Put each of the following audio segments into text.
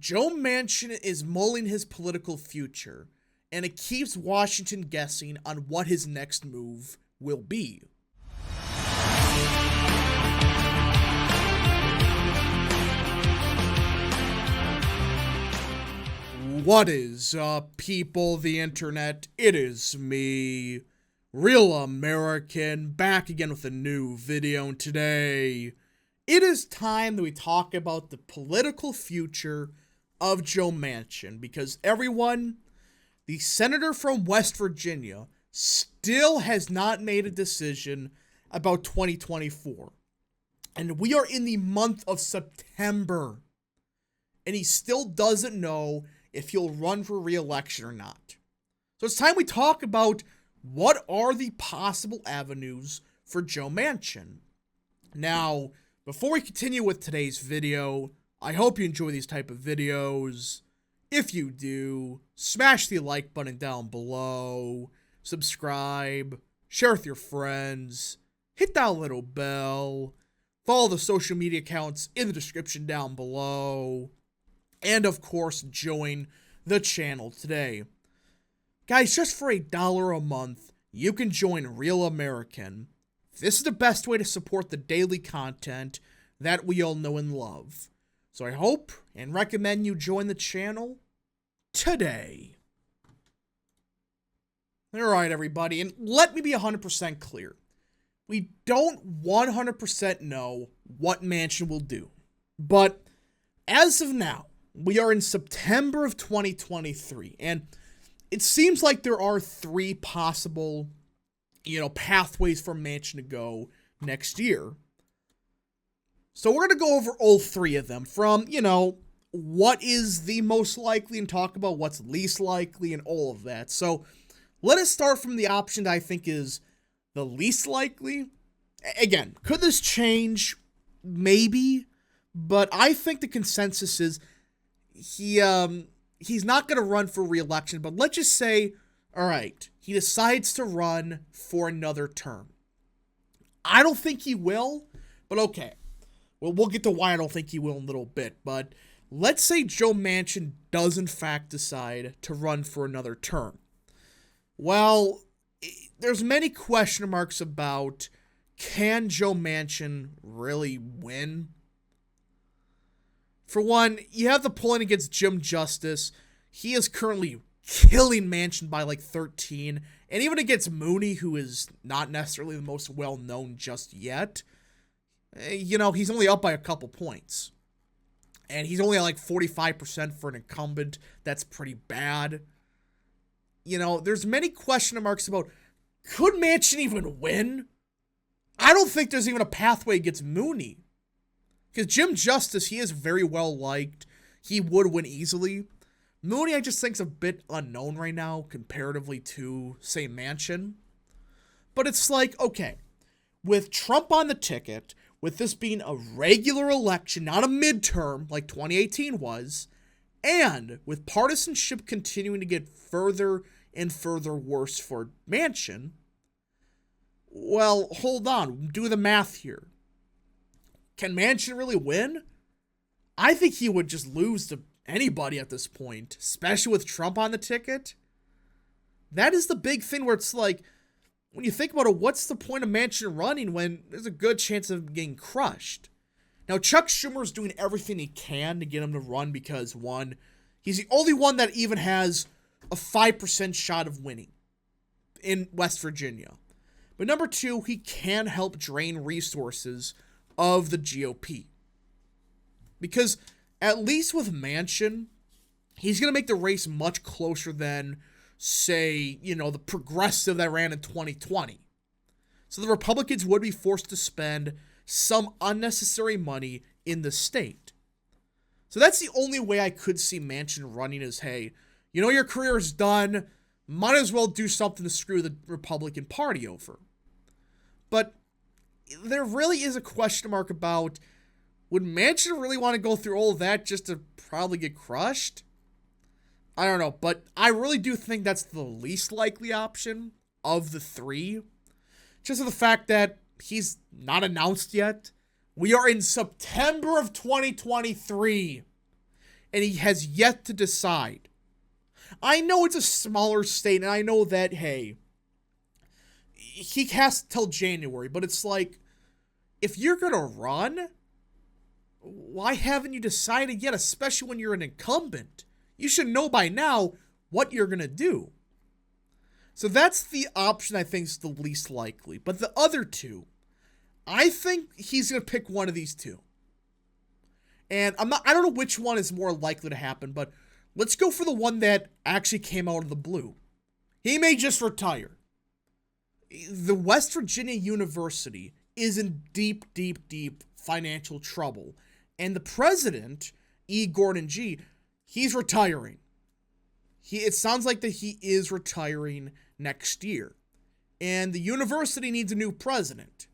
Joe Manchin is mulling his political future, and it keeps Washington guessing on what his next move will be. What is up, people of the internet? It is me, Real American, back again with a new video, and today it is time that we talk about the political future of Joe Manchin, because everyone, the senator from West Virginia, still has not made a decision about 2024. And we are in the month of September, and he still doesn't know if he'll run for re-election or not. So it's time we talk about what are the possible avenues for Joe Manchin. Now, before we continue with today's video, I hope you enjoy these type of videos. If you do, smash the like button down below, subscribe, share with your friends, hit that little bell, follow the social media accounts in the description down below, and of course, join the channel today. Guys, just for $1 a month, you can join Real American. This is the best way to support the daily content that we all know and love. So I hope and recommend you join the channel today. Alright, everybody, and let me be 100% clear. We don't 100% know what Manchin will do. But as of now, we are in September of 2023, and it seems like there are three possible, pathways for Manchin to go next year. So we're going to go over all three of them from, what is the most likely and talk about what's least likely and all of that. So let us start from the option that I think is the least likely. Again, could this change? Maybe. But I think the consensus is he's not going to run for re-election. But let's just say, all right, he decides to run for another term. I don't think he will, but okay. Well, we'll get to why I don't think he will in a little bit, but let's say Joe Manchin does in fact decide to run for another term. Well, there's many question marks about, can Joe Manchin really win? For one, you have the polling against Jim Justice. He is currently killing Manchin by like 13, and even against Mooney, who is not necessarily the most well-known just yet, he's only up by a couple points. And he's only at like 45% for an incumbent. That's pretty bad. There's many question marks about, could Manchin even win? I don't think there's even a pathway against Mooney. Because Jim Justice, he is very well liked. He would win easily. Mooney, I just think, is a bit unknown right now comparatively to, say, Manchin. But it's like, okay, with Trump on the ticket, with this being a regular election, not a midterm like 2018 was, and with partisanship continuing to get further and further worse for Manchin, well, hold on, do the math here. Can Manchin really win? I think he would just lose to anybody at this point, especially with Trump on the ticket. That is the big thing where it's like, when you think about it, what's the point of Manchin running when there's a good chance of getting crushed? Now, Chuck Schumer's doing everything he can to get him to run because, one, he's the only one that even has a 5% shot of winning in West Virginia. But number two, he can help drain resources of the GOP. Because at least with Manchin, he's going to make the race much closer than, say, the progressive that ran in 2020. So the Republicans would be forced to spend some unnecessary money in the state. So that's the only way I could see Manchin running is, hey, your career is done, might as well do something to screw the Republican Party over. But there really is a question mark about, would Manchin really want to go through all of that just to probably get crushed? I don't know, but I really do think that's the least likely option of the three. Just the fact that he's not announced yet. We are in September of 2023. and he has yet to decide. I know it's a smaller state, and I know that, hey, he has till January, but it's like, if you're gonna run, why haven't you decided yet, especially when you're an incumbent? You should know by now what you're gonna do. So that's the option I think is the least likely. But the other two, I think he's gonna pick one of these two. And I don't know which one is more likely to happen, but let's go for the one that actually came out of the blue. He may just retire. The West Virginia University is in deep, deep, deep financial trouble. And the president, E. Gordon G., he's retiring. It sounds like that he is retiring next year. And the university needs a new president.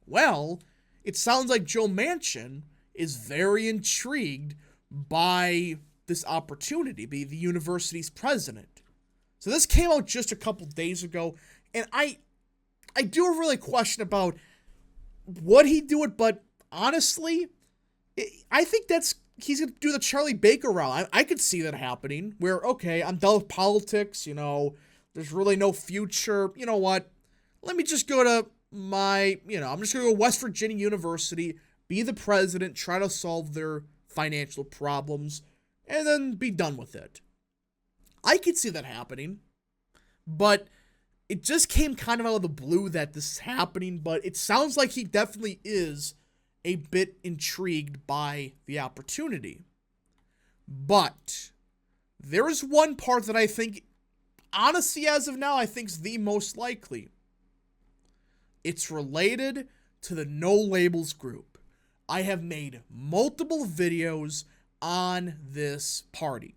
Well, it sounds like Joe Manchin is very intrigued by this opportunity, be the university's president. So this came out just a couple days ago, and I do really question about would he do it, but honestly, I think he's going to do the Charlie Baker route. I could see that happening, where, okay, I'm done with politics, there's really no future. You know what? Let me just go to I'm just going to go to West Virginia University, be the president, try to solve their financial problems, and then be done with it. I could see that happening, but it just came kind of out of the blue that this is happening, but it sounds like he definitely is a bit intrigued by the opportunity. But there is one part that I think, honestly, as of now, I think is the most likely. It's related to the No Labels group. I have made multiple videos on this party.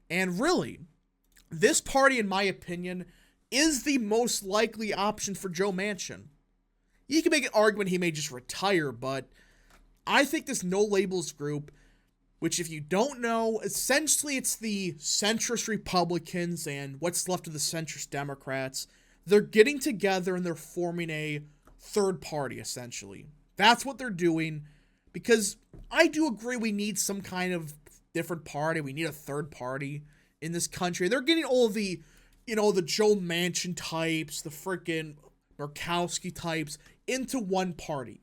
And really, this party, in my opinion, is the most likely option for Joe Manchin. You can make an argument he may just retire, but I think this No Labels group, which if you don't know, essentially it's the centrist Republicans and what's left of the centrist Democrats. They're getting together and they're forming a third party, essentially. That's what they're doing, because I do agree we need some kind of different party. We need a third party in this country. They're getting all the, the Joe Manchin types, the freaking Murkowski types into one party.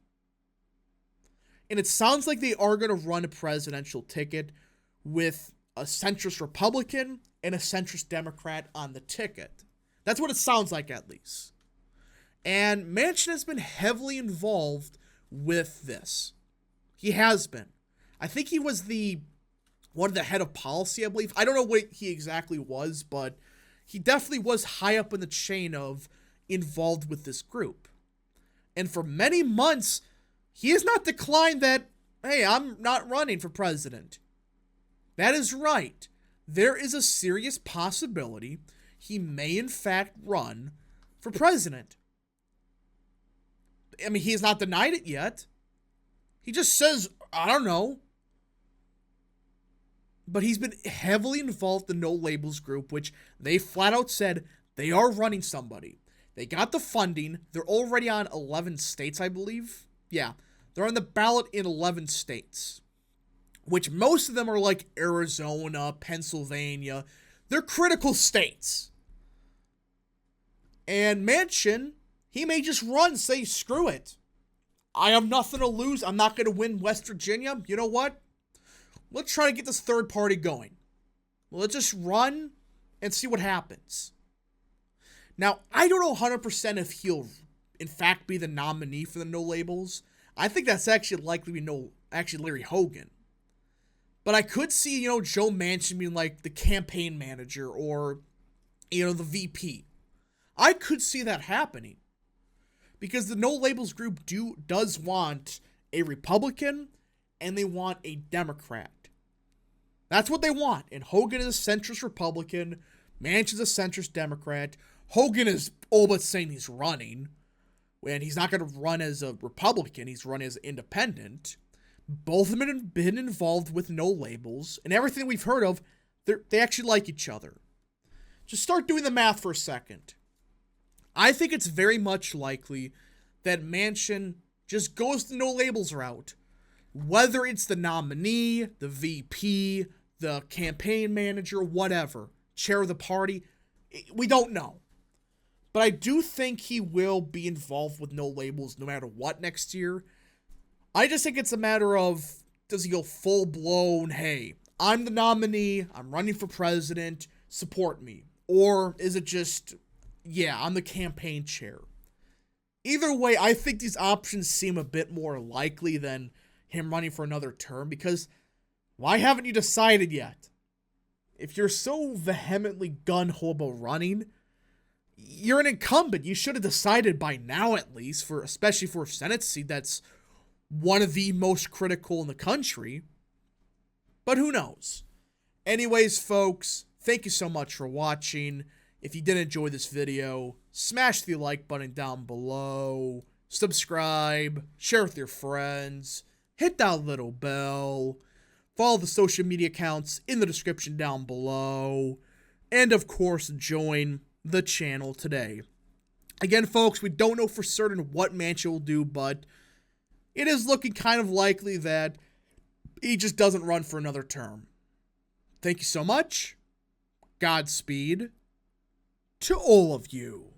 And it sounds like they are going to run a presidential ticket with a centrist Republican and a centrist Democrat on the ticket. That's what it sounds like, at least. And Manchin has been heavily involved with this. He has been. I think he was one of the head of policy, I believe. I don't know what he exactly was, but he definitely was high up in the chain of involved with this group. And for many months, he has not declined that, hey, I'm not running for president. That is right. There is a serious possibility he may in fact run for president. I mean, he has not denied it yet. He just says, I don't know. But he's been heavily involved in the No Labels group, which they flat out said they are running somebody. They got the funding. They're already on 11 states, I believe. Yeah, they're on the ballot in 11 states, which most of them are like Arizona, Pennsylvania. They're critical states. And Manchin, he may just run, say, screw it. I have nothing to lose. I'm not going to win West Virginia. You know what? Let's try to get this third party going. Let's just run and see what happens. Now, I don't know 100% if he'll, in fact, be the nominee for the No Labels. I think that's actually likely to be Larry Hogan. But I could see, Joe Manchin being like the campaign manager or, the VP. I could see that happening. Because the No Labels group does want a Republican and they want a Democrat. That's what they want. And Hogan is a centrist Republican. Manchin's a centrist Democrat. Hogan is all but saying he's running. When he's not going to run as a Republican. He's running as an independent. Both of them have been involved with No Labels. And everything we've heard of, they actually like each other. Just start doing the math for a second. I think it's very much likely that Manchin just goes the No Labels route. Whether it's the nominee, the VP, the campaign manager, whatever, chair of the party, we don't know. But I do think he will be involved with No Labels no matter what next year. I just think it's a matter of, does he go full-blown, hey, I'm the nominee, I'm running for president, support me? Or is it just, yeah, I'm the campaign chair? Either way, I think these options seem a bit more likely than him running for another term, because why haven't you decided yet? If you're so vehemently gun-ho about running, you're an incumbent. You should have decided by now at least, especially for a Senate seat that's one of the most critical in the country. But who knows? Anyways, folks, thank you so much for watching. If you did enjoy this video, smash the like button down below, subscribe, share with your friends, hit that little bell, follow the social media accounts in the description down below, and of course, join the channel today. Again, folks, we don't know for certain what Manchin will do, but it is looking kind of likely that he just doesn't run for another term. Thank you so much. Godspeed to all of you.